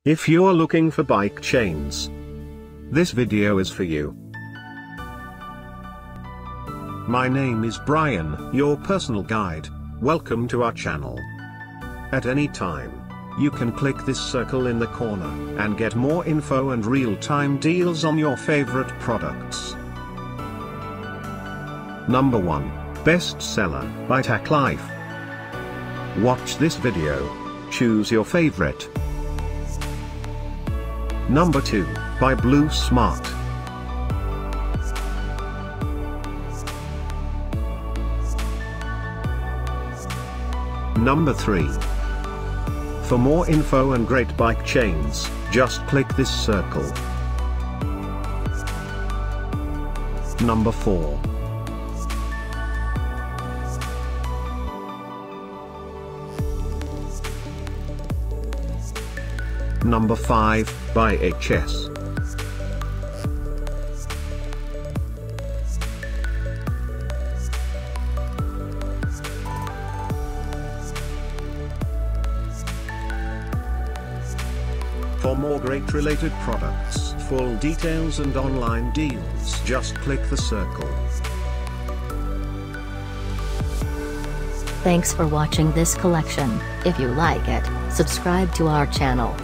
If you're looking for bike chains, this video is for you. My name is Brian, your personal guide. Welcome to our channel. At any time, you can click this circle in the corner and get more info and real-time deals on your favorite products. Number 1. Bestseller by Tacklife. Watch this video. Choose your favorite. Number 2. By Blusmart. Number 3. For more info and great bike chains, just click this circle. Number 4. Number 5, by HS. For more great related products, full details and online deals, just click the circle. Thanks for watching this collection. If you like it, subscribe to our channel.